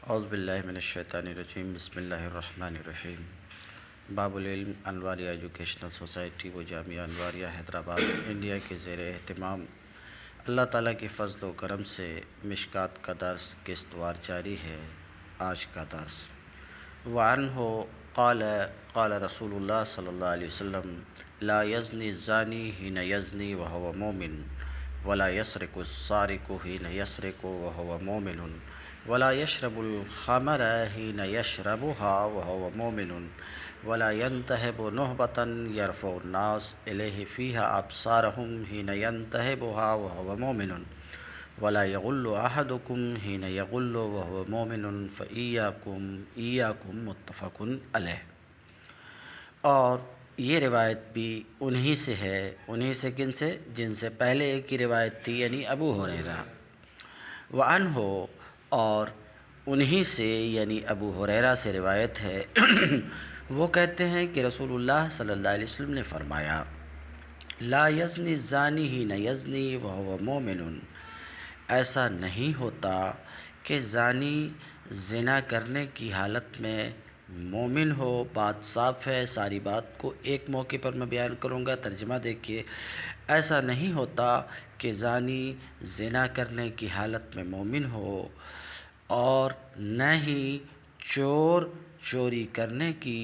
اعوذ باللہ من الشیطان الرجیم، بسم اللہ الرحمن الرحیم۔ باب العلم انواریہ ایجوکیشنل سوسائٹی و جامعہ انواریہ حیدرآباد انڈیا کے زیر اہتمام اللہ تعالیٰ کے فضل و کرم سے مشکات کا درس قسط وار جاری ہے۔ آج کا درس وعنہ قال قال رسول اللہ صلی اللہ علیہ وسلم لا یزنی الزانی حین یزنی وہو مومن ولا یسرق السارق حین یسرق وہو مومن ولا یشرب الخمر حین یشربها وهو مؤمن ولا ينتهب نهبة يرفع الناس إليه فيها أبصارهم حين ينتهبها وهو مؤمن ولا يغل أحدكم حين يغل وهو مؤمن فإياكم متفق علیہ۔ اور یہ روایت بھی انہی سے ہے، انہی سے کن سے؟ جن سے پہلے ایک کی روایت تھی، یعنی ابو ہریرہ۔ وعنہ، اور انہی سے یعنی ابو ہریرہ سے روایت ہے، وہ کہتے ہیں کہ رسول اللہ صلی اللہ علیہ وسلم نے فرمایا لا یزنی الزانی حین یزنی وہو مومن، ایسا نہیں ہوتا کہ زانی زنا کرنے کی حالت میں مومن ہو۔ بات صاف ہے، ساری بات کو ایک موقع پر میں بیان کروں گا، ترجمہ دیکھیے۔ ایسا نہیں ہوتا کہ زانی زنا کرنے کی حالت میں مومن ہو، اور نہ ہی چور چوری کرنے کی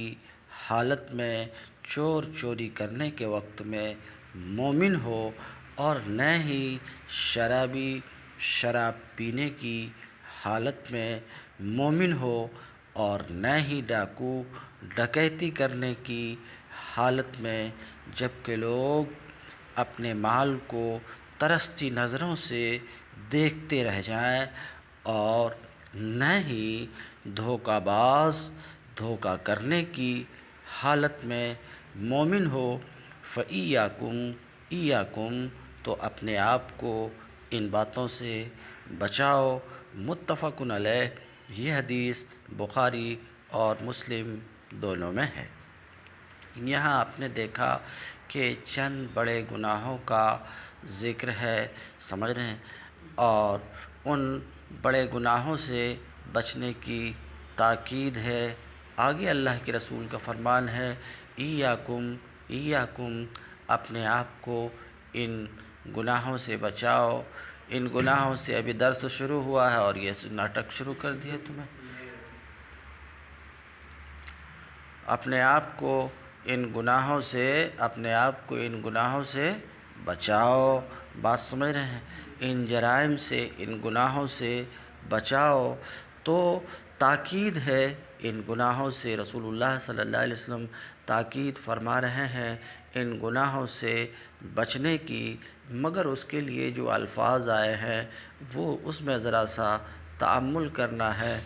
حالت میں، چور چوری کرنے کے وقت میں مومن ہو، اور نہ ہی شرابی شراب پینے کی حالت میں مومن ہو، اور نہ ہی ڈاکو ڈکیتی کرنے کی حالت میں، جبکہ لوگ اپنے مال کو ترستی نظروں سے دیکھتے رہ جائیں، اور نہ ہی دھوکہ باز دھوکہ کرنے کی حالت میں مومن ہو۔ فَإِيَّاكُمْ تو اپنے آپ کو ان باتوں سے بچاؤ۔ متفق علیہ، یہ حدیث بخاری اور مسلم دونوں میں ہے۔ یہاں آپ نے دیکھا کہ چند بڑے گناہوں کا ذکر ہے، سمجھ رہے ہیں، اور ان بڑے گناہوں سے بچنے کی تاکید ہے۔ آگے اللہ کے رسول کا فرمان ہے ایاکم اپنے آپ کو ان گناہوں سے بچاؤ۔ ان گناہوں سے ابھی درس شروع ہوا ہے اور یہ ناٹک شروع کر دیا تمہیں۔ اپنے آپ کو ان گناہوں سے بچاؤ، بات سمجھ رہے ہیں، ان جرائم سے، ان گناہوں سے بچاؤ۔ تو تاکید ہے ان گناہوں سے، رسول اللہ صلی اللہ علیہ وسلم تاکید فرما رہے ہیں ان گناہوں سے بچنے کی، مگر اس کے لیے جو الفاظ آئے ہیں وہ اس میں ذرا سا تأمل کرنا ہے۔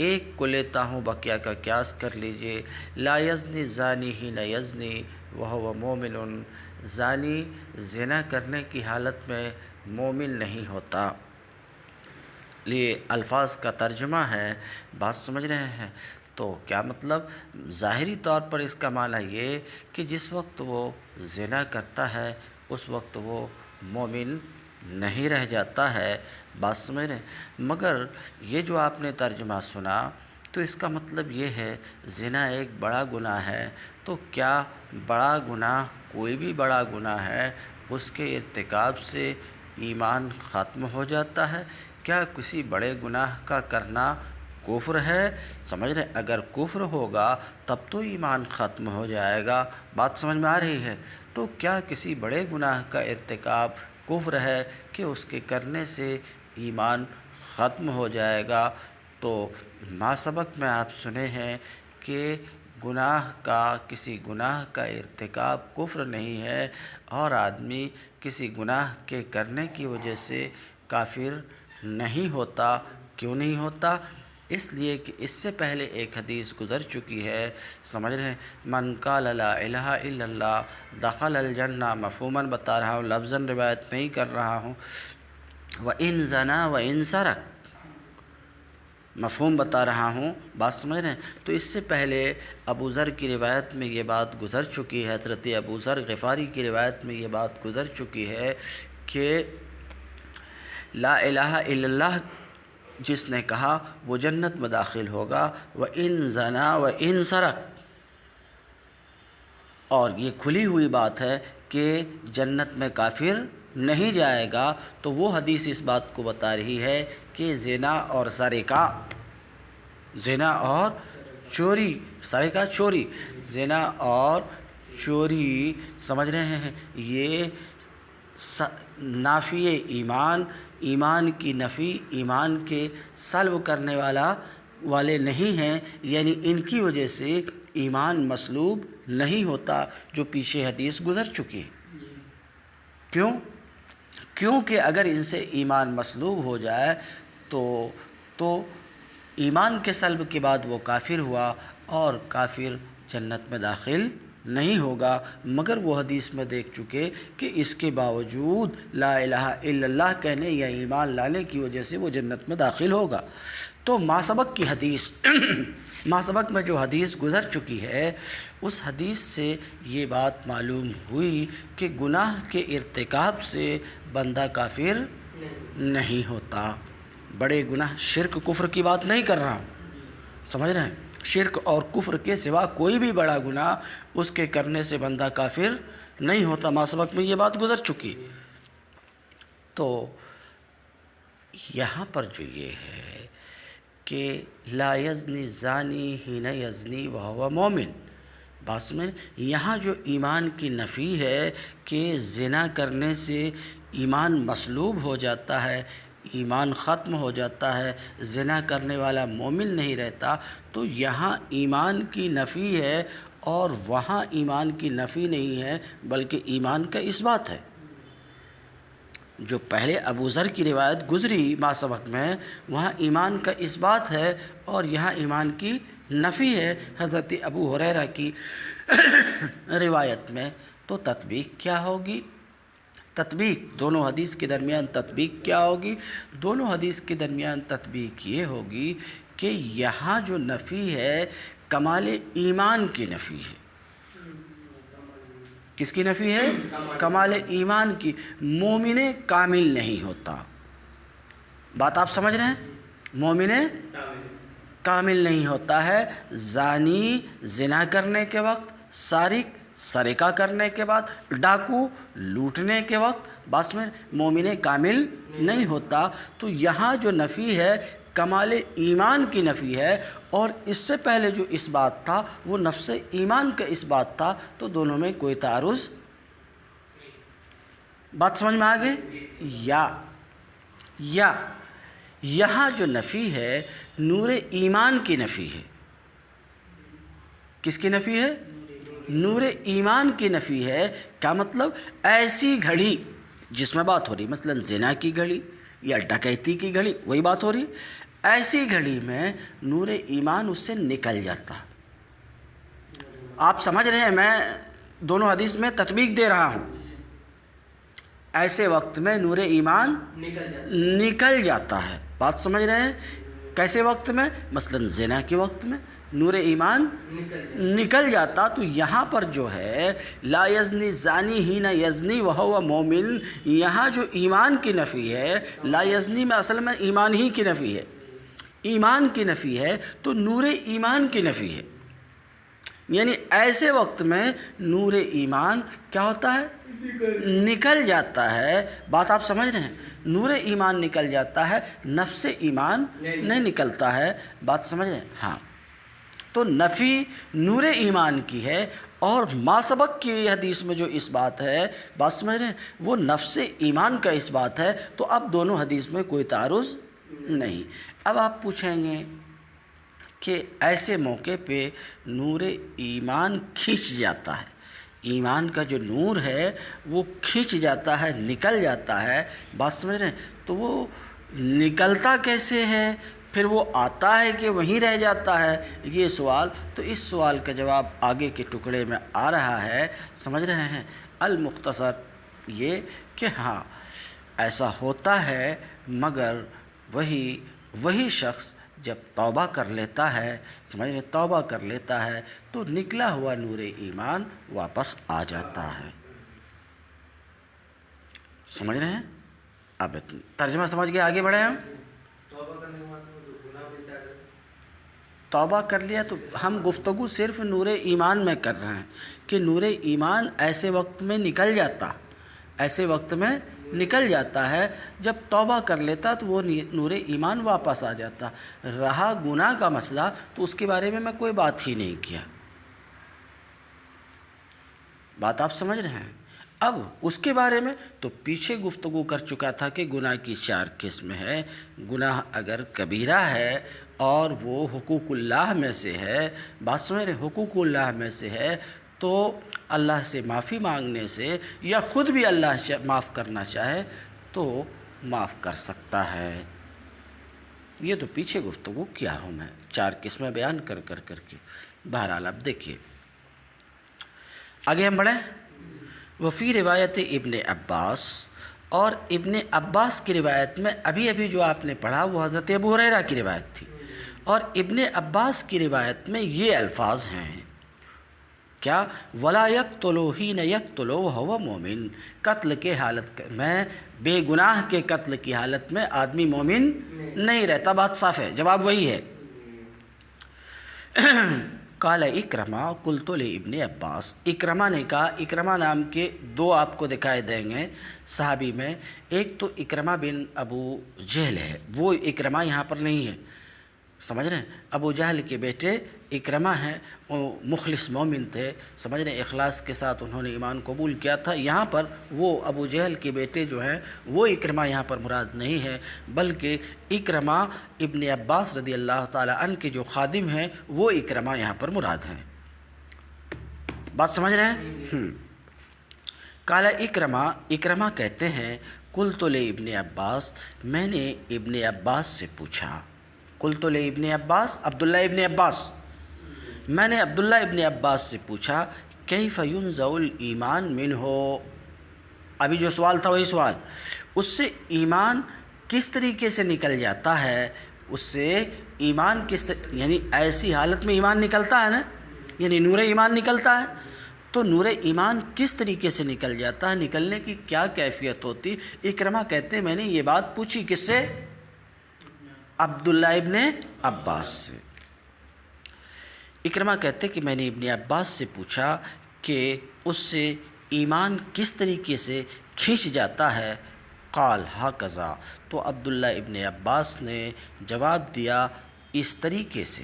ایک کو لیتا ہوں، بقیہ کا قیاس کر لیجئے۔ لا یزنی الزانی حین یزنی وہو مومن، زانی زنا کرنے کی حالت میں مومن نہیں ہوتا۔ یہ الفاظ کا ترجمہ ہے، بات سمجھ رہے ہیں۔ تو کیا مطلب؟ ظاہری طور پر اس کا معنی یہ کہ جس وقت وہ زنا کرتا ہے اس وقت وہ مومن نہیں رہ جاتا ہے، بات سمجھ رہے ہیں۔ مگر یہ جو آپ نے ترجمہ سنا تو اس کا مطلب یہ ہے زنا ایک بڑا گناہ ہے، تو کیا بڑا گناہ، کوئی بھی بڑا گناہ ہے، اس کے ارتکاب سے ایمان ختم ہو جاتا ہے؟ کیا کسی بڑے گناہ کا کرنا کفر ہے؟ سمجھ رہے ہیں، اگر کفر ہوگا تب تو ایمان ختم ہو جائے گا، بات سمجھ میں آ رہی ہے۔ تو کیا کسی بڑے گناہ کا ارتکاب کفر ہے کہ اس کے کرنے سے ایمان ختم ہو جائے گا؟ تو ما سبق میں آپ سنے ہیں کہ کسی گناہ کا ارتکاب کفر نہیں ہے، اور آدمی کسی گناہ کے کرنے کی وجہ سے کافر نہیں ہوتا۔ کیوں نہیں ہوتا؟ اس لیے کہ اس سے پہلے ایک حدیث گزر چکی ہے، سمجھ رہے ہیں، من قال لا الہ الا اللہ دخل الجنہ، مفہوماً بتا رہا ہوں، لفظاً روایت نہیں کر رہا ہوں، وَإِن زَنَا وَإِن سَرَقَ، مفہوم بتا رہا ہوں، بات سمجھ رہے ہیں۔ تو اس سے پہلے ابو ذر کی روایت میں یہ بات گزر چکی ہے، حضرت ابو ذر غفاری کی روایت میں یہ بات گزر چکی ہے کہ لا الہ الا اللہ جس نے کہا وہ جنت میں داخل ہوگا، وَإِن زَنَا وَإِن سَرَقَ، اور یہ کھلی ہوئی بات ہے کہ جنت میں کافر نہیں جائے گا۔ تو وہ حدیث اس بات کو بتا رہی ہے کہ زنا اور سرقہ، زنا اور چوری، سرقہ چوری، زنا اور چوری، سمجھ رہے ہیں، یہ نافی ایمان، ایمان کی نفی، ایمان کے سلب کرنے والے نہیں ہیں، یعنی ان کی وجہ سے ایمان مسلوب نہیں ہوتا، جو پیچھے حدیث گزر چکی ہے۔ کیوں؟ کیونکہ اگر ان سے ایمان مسلوب ہو جائے تو ایمان کے سلب کے بعد وہ کافر ہوا، اور کافر جنت میں داخل نہیں ہوگا، مگر وہ حدیث میں دیکھ چکے کہ اس کے باوجود لا الہ الا اللہ کہنے یا ایمان لانے کی وجہ سے وہ جنت میں داخل ہوگا۔ تو ماسبق کی حدیث ماسبق میں جو حدیث گزر چکی ہے، اس حدیث سے یہ بات معلوم ہوئی کہ گناہ کے ارتکاب سے بندہ کافر نہیں ہوتا۔ بڑے گناہ، شرک کفر کی بات نہیں کر رہا ہوں، سمجھ رہے ہیں، شرک اور کفر کے سوا کوئی بھی بڑا گناہ اس کے کرنے سے بندہ کافر نہیں ہوتا، ماسبق میں یہ بات گزر چکی۔ تو یہاں پر جو یہ ہے کہ لا یزنی الزانی حین یزنی وہو مومن، بس میں یہاں جو ایمان کی نفی ہے کہ زنا کرنے سے ایمان مسلوب ہو جاتا ہے، ایمان ختم ہو جاتا ہے، زنا کرنے والا مومن نہیں رہتا، تو یہاں ایمان کی نفی ہے اور وہاں ایمان کی نفی نہیں ہے بلکہ ایمان کا اثبات ہے۔ جو پہلے ابو ذر کی روایت گزری ماسبق میں، وہاں ایمان کا اثبات ہے اور یہاں ایمان کی نفی ہے حضرت ابو ہریرہ کی روایت میں۔ تو تطبیق کیا ہوگی؟ تطبیق دونوں حدیث کے درمیان تطبیق کیا ہوگی؟ دونوں حدیث کے درمیان تطبیق یہ ہوگی کہ یہاں جو نفی ہے کمال ایمان کی نفی ہے۔ کس کی نفی ہے؟ کمال ایمان کی۔ مومن کامل نہیں ہوتا، بات آپ سمجھ رہے ہیں، مومن کامل نہیں ہوتا ہے۔ زانی زنا کرنے کے وقت، سارق سرقہ کرنے کے بعد، ڈاکو لوٹنے کے وقت، بس میں مومن کامل نہیں ہوتا۔ تو یہاں جو نفی ہے کمال ایمان کی نفی ہے، اور اس سے پہلے جو اس بات تھا وہ نفس ایمان کا اس بات تھا، تو دونوں میں کوئی تعارض، بات سمجھ میں آ گئی؟ یا یہاں جو نفی ہے نور ایمان کی نفی ہے۔ کس کی نفی ہے؟ نور ایمان کی نفی ہے۔ کیا مطلب؟ ایسی گھڑی جس میں بات ہو رہی، مثلا زنا کی گھڑی یا ڈکیتی کی گھڑی، وہی بات ہو رہی، ایسی گھڑی میں نور ایمان اس سے نکل جاتا۔ آپ سمجھ رہے ہیں، میں دونوں حدیث میں تطبیق دے رہا ہوں۔ ایسے وقت میں نور ایمان نکل جاتا ہے، بات سمجھ رہے ہیں؟ کیسے وقت میں؟ مثلا زنا کے وقت میں نور ایمان نکل جاتا۔ تو یہاں پر جو ہے لا یزنی الزانی حین یزنی وہو مومن، یہاں جو ایمان کی نفی ہے، لا یزنی میں اصل میں ایمان ہی کی نفی ہے، ایمان کی نفی ہے، تو نور ایمان کی نفی ہے، یعنی ایسے وقت میں نور ایمان کیا ہوتا ہے؟ نکل جاتا ہے۔ بات آپ سمجھ رہے ہیں؟ نور ایمان نکل جاتا ہے، نفس ایمان نہیں نکلتا ہے، بات سمجھ رہے ہیں؟ ہاں، تو نفی نور ایمان کی ہے، اور ماسبق کی حدیث میں جو اس بات ہے، بات سمجھ رہے ہیں، وہ نفس ایمان کا اس بات ہے۔ تو اب دونوں حدیث میں کوئی تعارض نہیں۔ اب آپ پوچھیں گے کہ ایسے موقع پہ نور ایمان کھنچ جاتا ہے، ایمان کا جو نور ہے وہ کھنچ جاتا ہے، نکل جاتا ہے، بات سمجھ رہے ہیں؟ تو وہ نکلتا کیسے ہے؟ پھر وہ آتا ہے کہ وہیں رہ جاتا ہے؟ یہ سوال، تو اس سوال کا جواب آگے کے ٹکڑے میں آ رہا ہے، سمجھ رہے ہیں؟ المختصر یہ کہ ہاں ایسا ہوتا ہے، مگر وہی شخص جب توبہ کر لیتا ہے، سمجھ رہے، توبہ کر لیتا ہے تو نکلا ہوا نور ایمان واپس آ جاتا ہے، سمجھ رہے ہیں؟ اب ترجمہ سمجھ کے آگے بڑھیں ہم۔ توبہ کر لیا تو ہم گفتگو صرف نور ایمان میں کر رہے ہیں کہ نور ایمان ایسے وقت میں نکل جاتا، ایسے وقت میں نکل جاتا ہے جب توبہ کر لیتا تو وہ نور ایمان واپس آ جاتا۔ رہا گناہ کا مسئلہ تو اس کے بارے میں کوئی بات ہی نہیں کیا۔ بات آپ سمجھ رہے ہیں؟ اب اس کے بارے میں تو پیچھے گفتگو کر چکا تھا کہ گناہ کی 4 قسم ہے۔ گناہ اگر کبیرہ ہے اور وہ حقوق اللہ میں سے ہے، بات سمجھ رہے ہیں، حقوق اللہ میں سے ہے تو اللہ سے معافی مانگنے سے یا خود بھی اللہ معاف کرنا چاہے تو معاف کر سکتا ہے۔ یہ تو پیچھے گفتگو کیا ہوں میں 4 قسمیں بیان کر کے۔ بہرحال اب دیکھیے آگے ہم بڑھیں۔ وفی روایت ابن عباس، اور ابن عباس کی روایت میں ابھی جو آپ نے پڑھا وہ حضرت ابو ہریرہ کی روایت تھی، اور ابن عباس کی روایت میں یہ الفاظ ہیں کیا؟ ولا یقتلوا حین یقتل وهو مومن، قتل کے حالت میں، بے گناہ کے قتل کی حالت میں آدمی مومن نہیں رہتا۔ بات صاف ہے، جواب وہی ہے۔ قال اکرمہ قلت لابن عباس، اکرمہ نے کہا، اکرمہ نام کے 2 آپ کو دکھائے دیں گے صحابی میں، ایک تو اکرمہ بن ابو جہل ہے، وہ اکرمہ یہاں پر نہیں ہے، سمجھ رہے ہیں؟ ابو جہل کے بیٹے اکرمہ ہیں، وہ مخلص مومن تھے، سمجھ رہے ہیں، اخلاص کے ساتھ انہوں نے ایمان قبول کیا تھا۔ یہاں پر وہ ابو جہل کے بیٹے جو ہیں وہ اکرمہ یہاں پر مراد نہیں ہے، بلکہ اکرمہ ابن عباس رضی اللہ تعالی عنہ کے جو خادم ہیں وہ اکرمہ یہاں پر مراد ہیں۔ بات سمجھ رہے ہیں؟ قال اکرمہ، اکرمہ کہتے ہیں قلت لابن عباس، میں نے ابن عباس سے پوچھا، قلت لابن عباس، عبداللہ ابن عباس، میں نے عبداللہ ابن عباس سے پوچھا کیف ینزع الایمان منہ، ابھی جو سوال تھا وہی سوال، اس سے ایمان کس طریقے سے نکل جاتا ہے، اس سے ایمان یعنی ایسی حالت میں ایمان نکلتا ہے نا، یعنی نور ایمان نکلتا ہے، تو نور ایمان کس طریقے سے نکل جاتا ہے، نکلنے کی کیا کیفیت ہوتی؟ اکرمہ کہتے ہیں میں نے یہ بات پوچھی کس سے؟ عبداللہ ابن عباس سے۔ اکرمہ کہتے کہ میں نے ابن عباس سے پوچھا کہ اس سے ایمان کس طریقے سے کھنچ جاتا ہے، قال ہاکذا، تو عبداللہ ابن عباس نے جواب دیا اس طریقے سے،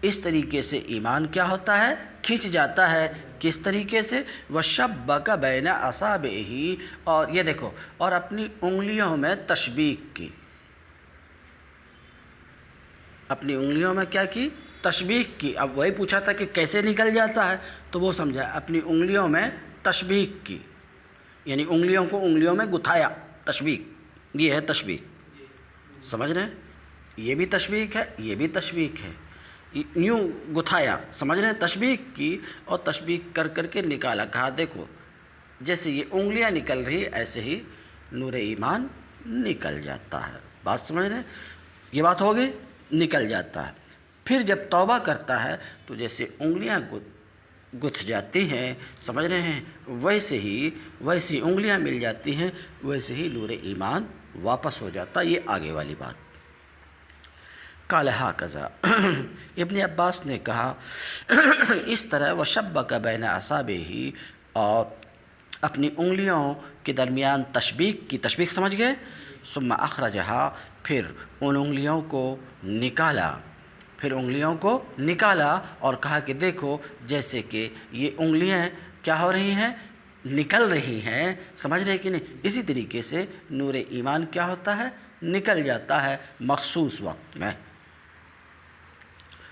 اس طریقے سے ایمان کیا ہوتا ہے؟ کھنچ جاتا ہے۔ کس طریقے سے؟ وَشَبَّكَ بَيْنَ أَصَابِعِهِ، اور یہ دیکھو، اور اپنی انگلیوں میں تشبیک کی، اپنی انگلیوں میں کیا کی؟ تشبیک کی۔ اب وہی پوچھا تھا کہ کیسے نکل جاتا ہے، تو وہ سمجھا، اپنی انگلیوں میں تشبیک کی، یعنی انگلیوں کو انگلیوں میں گتھایا، تشبیک، یہ ہے تشبیک، سمجھ رہے ہیں؟ یہ بھی تشبیک ہے، یہ بھی تشبیک ہے، یوں گتھایا، سمجھ رہے ہیں؟ تشبیک کی اور تشبیک کر کے نکالا، کہا دیکھو جیسے یہ انگلیاں نکل رہی ایسے ہی نور ایمان نکل جاتا ہے۔ بات سمجھ رہے ہیں؟ یہ بات ہوگی، نکل جاتا ہے۔ پھر جب توبہ کرتا ہے تو جیسے انگلیاں گتھ جاتی ہیں، سمجھ رہے ہیں، ویسی انگلیاں مل جاتی ہیں، ویسے ہی نور ایمان واپس ہو جاتا۔ یہ آگے والی بات۔ قال ہاکذا، ابن عباس نے کہا اس طرح، وشبک بین اصابعہ، اور اپنی انگلیوں کے درمیان تشبیک کی، تشبیک سمجھ گئے، ثم اخرجہا، پھر ان انگلیوں کو نکالا، اور کہا کہ دیکھو جیسے کہ یہ انگلیاں کیا ہو رہی ہیں؟ نکل رہی ہیں، سمجھ رہے کہ نہیں؟ اسی طریقے سے نور ایمان کیا ہوتا ہے؟ نکل جاتا ہے مخصوص وقت میں۔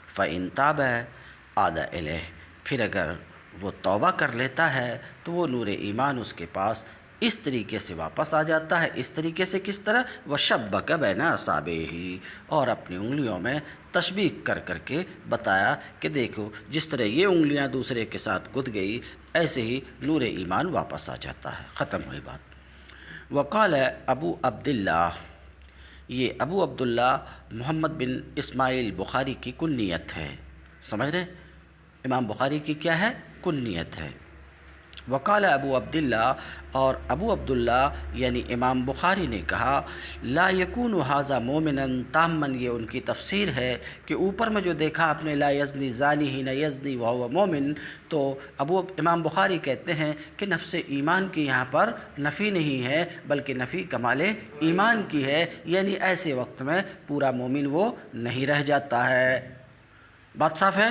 فَإِن تَابَ عَادَ إِلَيْهِ، پھر اگر وہ توبہ کر لیتا ہے تو وہ نور ایمان اس کے پاس اس طریقے سے واپس آ جاتا ہے۔ اس طریقے سے کس طرح؟ وَشَبَّكَ بَيْنَ أَصَابِعِهِ، اور اپنی انگلیوں میں تشبیک کر کے بتایا کہ دیکھو جس طرح یہ انگلیاں دوسرے کے ساتھ گد گئی، ایسے ہی نور ایمان واپس آ جاتا ہے۔ ختم ہوئی بات۔ وقال ابو عبداللہ، یہ ابو عبداللہ محمد بن اسماعیل بخاری کی کنیت ہے، سمجھ رہے ہیں؟ امام بخاری کی کیا ہے؟ کنیت ہے۔ وقال ابو عبداللہ، اور ابو عبداللہ یعنی امام بخاری نے کہا، لا یکون ھذا مومنا تاما، یہ ان کی تفسیر ہے کہ اوپر میں جو دیکھا آپ نے لا یزنی زانی حین یزنی وہو مومن، تو امام بخاری کہتے ہیں کہ نفس ایمان کی یہاں پر نفی نہیں ہے بلکہ نفی کمال ایمان کی ہے، یعنی ایسے وقت میں پورا مومن وہ نہیں رہ جاتا ہے۔ بات صاف ہے؟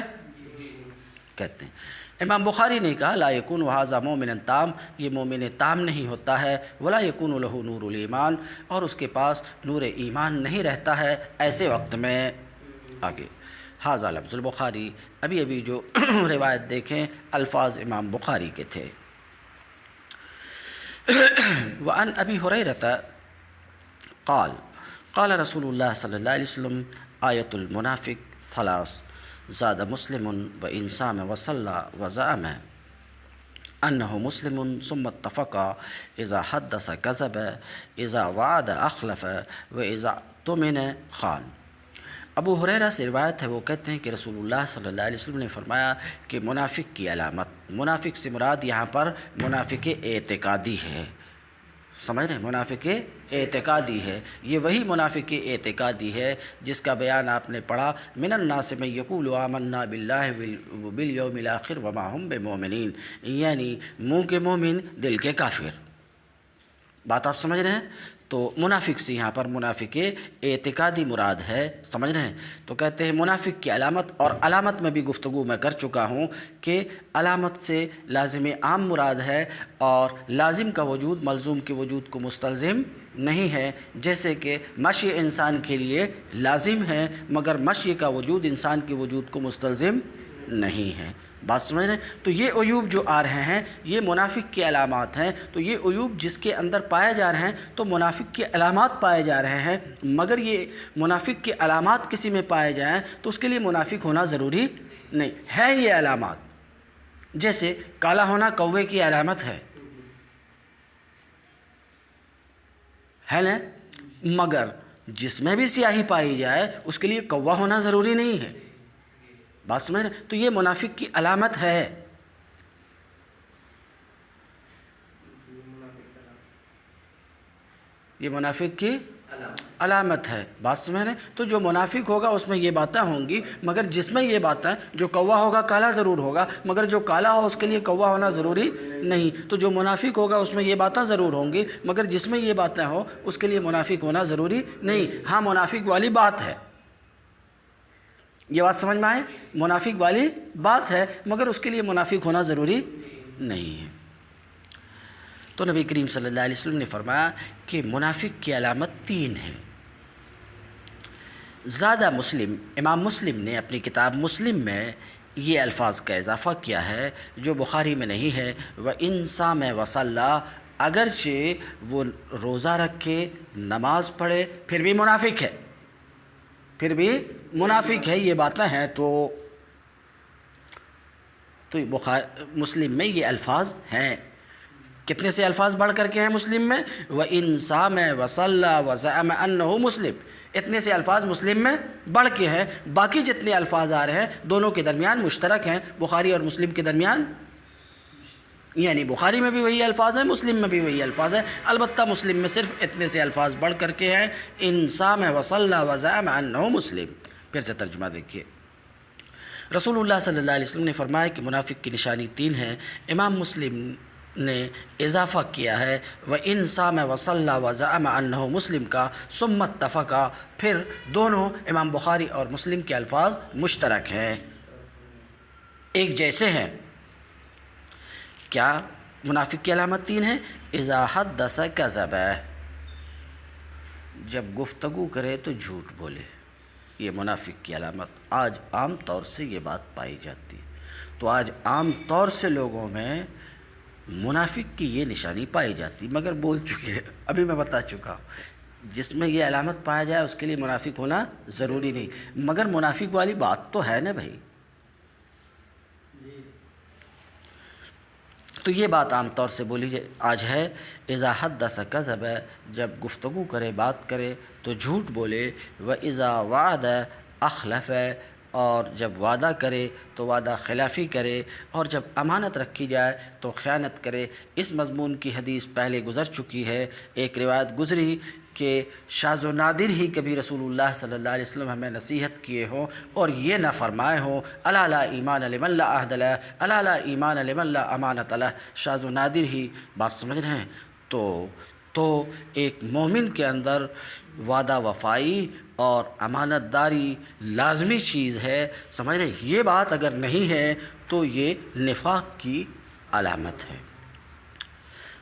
کہتے ہیں امام بخاری نے کہا لا یکون ھذا مومنا تام، یہ مومن تام نہیں ہوتا ہے، ولا یکون لہ نور الایمان، اور اس کے پاس نور ایمان نہیں رہتا ہے ایسے وقت میں۔ آگے ھذا لفظ البخاری، ابھی جو روایت دیکھیں الفاظ امام بخاری کے تھے۔ وعن ابی ہریرہ قال قال رسول اللہ صلی اللہ علیہ وسلم آیت المنافق ثلاث، زاد مسلم وإن صام وصلى وزعم أنه مسلم ثم اتفق إذا حدث كذب إذا وعد أخلف وإذا اؤتمن خان۔ ابو ہریرہ سے روایت ہے، وہ کہتے ہیں کہ رسول اللہ صلی اللہ علیہ وسلم نے فرمایا کہ منافق کی علامت، منافق سے مراد یہاں پر منافق اعتقادی ہے، سمجھ رہے ہیں؟ منافق اعتقادی ہے، یہ وہی منافق اعتقادی ہے جس کا بیان آپ نے پڑھا، من الناس من یقول آمنا باللہ وبالیوم الاخر وما ہم بمؤمنین، یعنی منہ کے مومن دل کے کافر۔ بات آپ سمجھ رہے ہیں؟ تو منافق سے یہاں پر منافق اعتقادی مراد ہے، سمجھ رہے ہیں؟ تو کہتے ہیں منافق کی علامت، اور علامت میں بھی گفتگو میں کر چکا ہوں کہ علامت سے لازم عام مراد ہے، اور لازم کا وجود ملزوم کے وجود کو مستلزم نہیں ہے، جیسے کہ مشی انسان کے لیے لازم ہے مگر مشی کا وجود انسان کے وجود کو مستلزم نہیں ہے۔ بات سمجھ رہے ہیں؟ تو یہ عیوب جو آ رہے ہیں یہ منافق کی علامات ہیں، تو یہ عیوب جس کے اندر پائے جا رہے ہیں تو منافق کی علامات پائے جا رہے ہیں، مگر یہ منافق کی علامات کسی میں پائے جائیں تو اس کے لیے منافق ہونا ضروری نہیں ہے۔ یہ علامات جیسے کالا ہونا کوے کی علامت ہے نا، مگر جس میں بھی سیاہی پائی جائے اس کے لیے کوا ہونا ضروری نہیں ہے۔ بات سمجھ رہے ہیں؟ تو یہ منافق کی علامت ہے۔ یہ منافق کی علامت ہے، بات سمجھ رہے ہیں؟ تو جو منافق ہوگا اس میں یہ باتیں ہوں گی، مگر جس میں یہ باتیں، جو کوا ہوگا کالا ضرور ہوگا، مگر جو کالا ہو اس کے لیے کوا ہونا ضروری نہیں۔ تو جو منافق ہوگا اس میں یہ باتیں ضرور ہوں گی، مگر جس میں یہ باتیں ہوں اس کے لیے منافق ہونا ضروری نہیں۔ ہاں منافق والی بات ہے، یہ بات سمجھ میں آئے؟ منافق والی بات ہے مگر اس کے لیے منافق ہونا ضروری نہیں ہے۔ تو نبی کریم صلی اللہ علیہ وسلم نے فرمایا کہ منافق کی علامت 3 ہیں۔ زیادہ مسلم، امام مسلم نے اپنی کتاب مسلم میں یہ الفاظ کا اضافہ کیا ہے جو بخاری میں نہیں ہے، وَإِن صَامَ وَصَلَّى، اگرچہ وہ روزہ رکھے نماز پڑھے پھر بھی منافق ہے، پھر بھی منافق ہے، یہ باتیں ہیں۔ تو مسلم میں یہ الفاظ ہیں۔ کتنے سے الفاظ بڑھ کر کے ہیں مسلم میں؟ وَإِن صَامَ وَصَلَّى وَزَعَمَ أَنَّهُ مسلم، اتنے سے الفاظ مسلم میں بڑھ کے ہیں۔ باقی جتنے الفاظ آ رہے ہیں دونوں کے درمیان مشترک ہیں، بخاری اور مسلم کے درمیان، یعنی بخاری میں بھی وہی الفاظ ہیں، مسلم میں بھی وہی الفاظ ہیں، البتہ مسلم میں صرف اتنے سے الفاظ بڑھ کر کے ہیں، إِن صَامَ وَصَلَّى وَزَعَمَ أَنَّهُ مسلم۔ پھر سے ترجمہ دیکھیے، رسول اللہ صلی اللہ علیہ وسلم نے فرمایا کہ منافق کی نشانی 3 ہیں۔ امام مسلم نے اضافہ کیا ہے وَإِن صَامَ وَصَلَّى وَزَعَمَ أَنَّهُ مسلم کا، ثُمَّ اتَّفَقَا، پھر دونوں امام بخاری اور مسلم کے الفاظ مشترک ہیں، ایک جیسے ہیں۔ کیا منافق کی علامت 3 ہے؟ اِذَا حَدَّثَ كَذَبَ، جب گفتگو کرے تو جھوٹ بولے، یہ منافق کی علامت آج عام طور سے یہ بات پائی جاتی ہے۔ تو آج عام طور سے لوگوں میں منافق کی یہ نشانی پائی جاتی، مگر بول چکے ہیں، ابھی میں بتا چکا ہوں، جس میں یہ علامت پایا جائے اس کے لیے منافق ہونا ضروری نہیں، مگر منافق والی بات تو ہے نا بھائی۔ تو یہ بات عام طور سے بولی جائے آج ہے، اذا حدث کذب، جب گفتگو کرے بات کرے تو جھوٹ بولے، و اذا وعد اخلف، اور جب وعدہ کرے تو وعدہ خلافی کرے، اور جب امانت رکھی جائے تو خیانت کرے۔ اس مضمون کی حدیث پہلے گزر چکی ہے۔ ایک روایت گزری کہ شاذ و نادر ہی کبھی رسول اللہ صلی اللہ علیہ وسلم ہمیں نصیحت کیے ہوں اور یہ نہ فرمائے ہوں الا لا ایمان لمن لا عہد لہ، الا لا ایمان لمن لا امانت لہ۔ شاذ و نادر ہی بات سمجھ رہے ہیں؟ تو ایک مومن کے اندر وعدہ وفائی اور امانت داری لازمی چیز ہے، سمجھ رہے؟ یہ بات اگر نہیں ہے تو یہ نفاق کی علامت ہے۔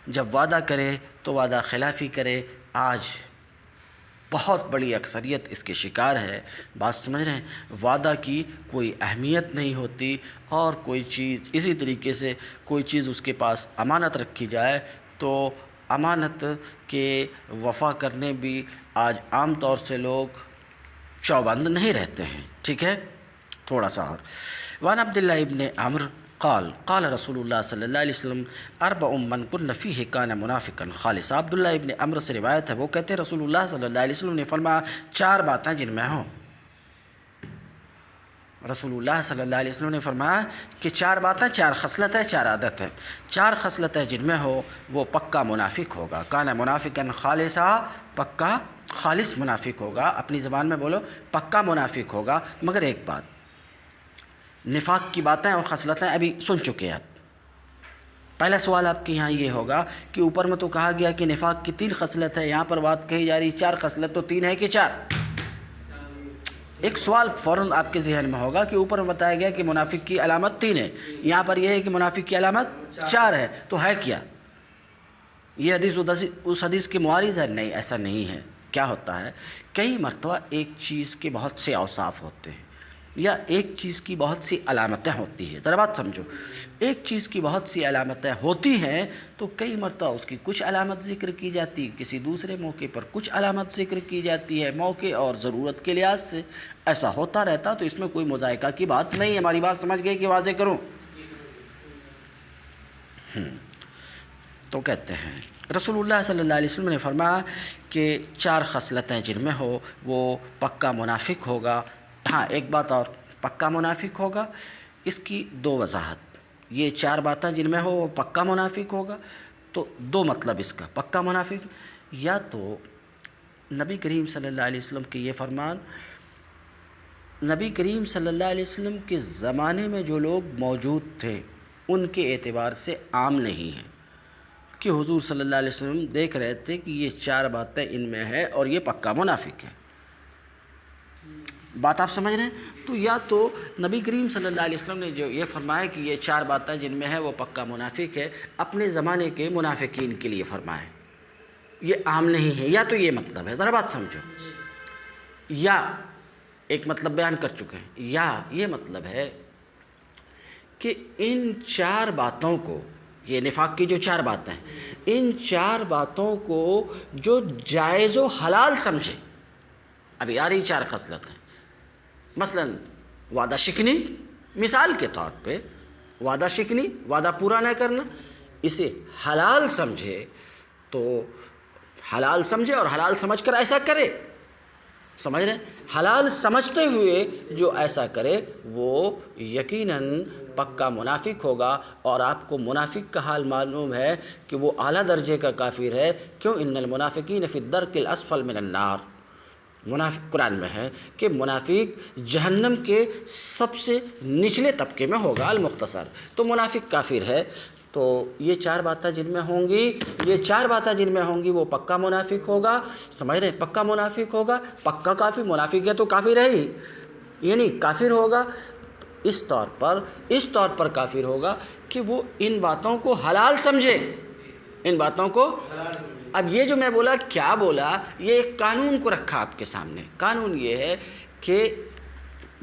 جب وعدہ کرے تو وعدہ خلافی کرے۔ آج بہت بڑی اکثریت اس کے شکار ہے، بات سمجھ رہے ہیں؟ وعدہ کی کوئی اہمیت نہیں ہوتی، اور کوئی چیز اسی طریقے سے کوئی چیز اس کے پاس امانت رکھی جائے تو امانت کے وفا کرنے بھی آج عام طور سے لوگ چوبند نہیں رہتے ہیں، ٹھیک ہے؟ تھوڑا سا اور وعن عبداللہ ابن عمرو قال قال رسول اللہ صلی اللہ علیہ وسلم اربع من کن فیہ کان منافقا خالصا۔ عبداللہ ابن عمرو سے روایت ہے، وہ کہتے ہیں رسول اللہ صلی اللہ علیہ وسلم نے فرمایا 4 باتیں جن میں ہوں، رسول اللہ صلی اللہ علیہ وسلم نے فرمایا کہ 4 باتیں، 4 خصلتیں، 4 عادتیں، 4 خصلتیں جن میں ہو وہ پکا منافق ہوگا۔ کان منافقا خالصا، پکا خالص منافق ہوگا۔ اپنی زبان میں بولو، پکا منافق ہوگا۔ مگر ایک بات، نفاق کی باتیں اور خصلتیں ابھی سن چکے آپ۔ پہلا سوال آپ کے یہاں یہ ہوگا کہ اوپر میں تو کہا گیا کہ نفاق کی 3 خصلت ہے، یہاں پر بات کہی جا رہی 4 خصلت، تو 3 ہے کہ 4؟ ایک سوال فوراً آپ کے ذہن میں ہوگا کہ اوپر میں بتایا گیا کہ منافق کی علامت 3 ہے، یہاں پر یہ ہے کہ منافق کی علامت 4 ہے، تو ہے کیا؟ یہ حدیث اس حدیث کے معارض ہے؟ نہیں، ایسا نہیں ہے۔ کیا ہوتا ہے، کئی مرتبہ ایک چیز کے بہت سے اوصاف ہوتے ہیں، یا ایک چیز کی بہت سی علامتیں ہوتی ہیں۔ ذرا بات سمجھو، ایک چیز کی بہت سی علامتیں ہوتی ہیں تو کئی مرتبہ اس کی کچھ علامت ذکر کی جاتی ہے، کسی دوسرے موقع پر کچھ علامت ذکر کی جاتی ہے، موقع اور ضرورت کے لحاظ سے ایسا ہوتا رہتا، تو اس میں کوئی مضائقہ کی بات نہیں ہے۔ ہماری بات سمجھ گئے کہ واضح کروں؟ تو کہتے ہیں رسول اللہ صلی اللہ علیہ وسلم نے فرمایا کہ 4 خصلتیں جن میں ہو وہ پکا منافق ہوگا۔ ہاں، ایک بات اور، پکا منافق ہوگا، اس کی 2 وضاحت۔ یہ 4 باتیں جن میں ہو وہ پکا منافق ہوگا، تو 2 مطلب اس کا پکا منافق، یا تو نبی کریم صلی اللہ علیہ وسلم کے یہ فرمان نبی کریم صلی اللہ علیہ وسلم کے زمانے میں جو لوگ موجود تھے ان کے اعتبار سے عام نہیں ہیں، کہ حضور صلی اللہ علیہ وسلم دیکھ رہے تھے کہ یہ 4 باتیں ان میں ہے اور یہ پکا منافق ہے۔ بات آپ سمجھ رہے ہیں؟ تو یا تو نبی کریم صلی اللہ علیہ وسلم نے جو یہ فرمایا کہ یہ 4 باتیں جن میں ہے وہ پکا منافق ہے، اپنے زمانے کے منافقین کے لیے فرمائے، یہ عام نہیں ہے، یا تو یہ مطلب ہے۔ ذرا بات سمجھو، یا ایک مطلب بیان کر چکے ہیں، یا یہ مطلب ہے کہ ان 4 باتوں کو، یہ نفاق کی جو 4 باتیں ہیں، ان 4 باتوں کو جو جائز و حلال سمجھے، ابھی آ رہی 4 خصلتیں، مثلا وعدہ شکنی، مثال کے طور پہ وعدہ شکنی، وعدہ پورا نہ کرنا، اسے حلال سمجھے تو حلال سمجھے اور حلال سمجھ کر ایسا کرے، سمجھ رہے ہیں؟ حلال سمجھتے ہوئے جو ایسا کرے وہ یقیناً پکا منافق ہوگا، اور آپ کو منافق کا حال معلوم ہے کہ وہ اعلیٰ درجے کا کافر ہے۔ کیوں؟ ان المنافقین فی الدرک الاسفل من النار، منافق قرآن میں ہے کہ منافق جہنم کے سب سے نچلے طبقے میں ہوگا، المختصر، تو منافق کافر ہے۔ تو یہ 4 باتیں جن میں ہوں گی، یہ 4 باتیں جن میں ہوں گی وہ پکا منافق ہوگا، سمجھ رہے ہیں؟ پکا منافق ہوگا، پکا کافر، منافق ہے تو کافر ہے ہی، یعنی کافر ہوگا اس طور پر کافر ہوگا کہ وہ ان باتوں کو حلال سمجھے، ان باتوں کو۔ اب یہ جو میں بولا، کیا بولا، یہ ایک قانون کو رکھا آپ کے سامنے۔ قانون یہ ہے کہ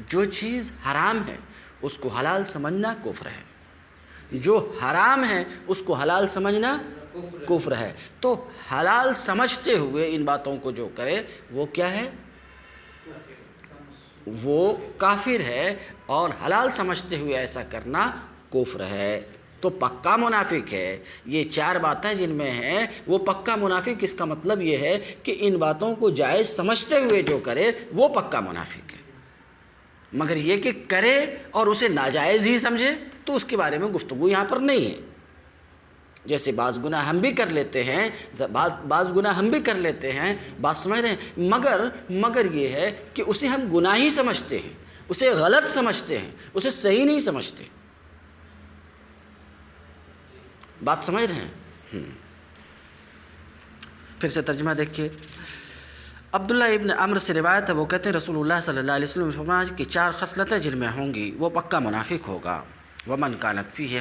جو چیز حرام ہے اس کو حلال سمجھنا کفر ہے، جو حرام ہے اس کو حلال سمجھنا کفر ہے۔ تو حلال سمجھتے ہوئے ان باتوں کو جو کرے وہ کیا ہے؟ وہ کافر ہے، اور حلال سمجھتے ہوئے ایسا کرنا کفر ہے، تو پکا منافق ہے۔ یہ 4 باتیں جن میں ہیں وہ پکا منافق، اس کا مطلب یہ ہے کہ ان باتوں کو جائز سمجھتے ہوئے جو کرے وہ پکا منافق ہے۔ مگر یہ کہ کرے اور اسے ناجائز ہی سمجھے تو اس کے بارے میں گفتگو یہاں پر نہیں ہے۔ جیسے بعض گناہ ہم بھی کر لیتے ہیں، بعض گناہ ہم بھی کر لیتے ہیں، بات سمجھ رہے ہیں، مگر یہ ہے کہ اسے ہم گناہ ہی سمجھتے ہیں، اسے غلط سمجھتے ہیں، اسے صحیح نہیں سمجھتے۔ بات سمجھ رہے ہیں؟ پھر سے ترجمہ دیکھیے۔ عبداللہ ابن عمرو سے روایت ہے، وہ کہتے ہیں رسول اللہ صلی اللہ علیہ وسلم نے فرمایا کہ 4 خصلتیں جن میں ہوں گی وہ پکا منافق ہوگا۔ ومن کانت فیہ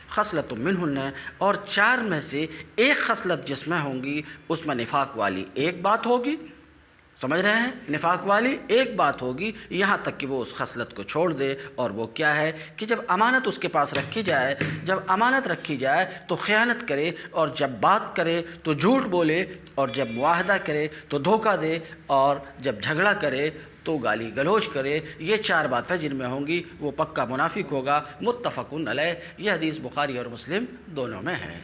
خصلۃ منہن، اور 4 میں سے ایک خصلت جس میں ہوں گی اس میں نفاق والی ایک بات ہوگی۔ سمجھ رہے ہیں؟ نفاق والی ایک بات ہوگی، یہاں تک کہ وہ اس خصلت کو چھوڑ دے۔ اور وہ کیا ہے کہ جب امانت اس کے پاس رکھی جائے تو خیانت کرے، اور جب بات کرے تو جھوٹ بولے، اور جب معاہدہ کرے تو دھوکہ دے، اور جب جھگڑا کرے تو گالی گلوچ کرے۔ یہ 4 باتیں جن میں ہوں گی وہ پکا منافق ہوگا۔ متفق علیہ، یہ حدیث بخاری اور مسلم دونوں میں ہے۔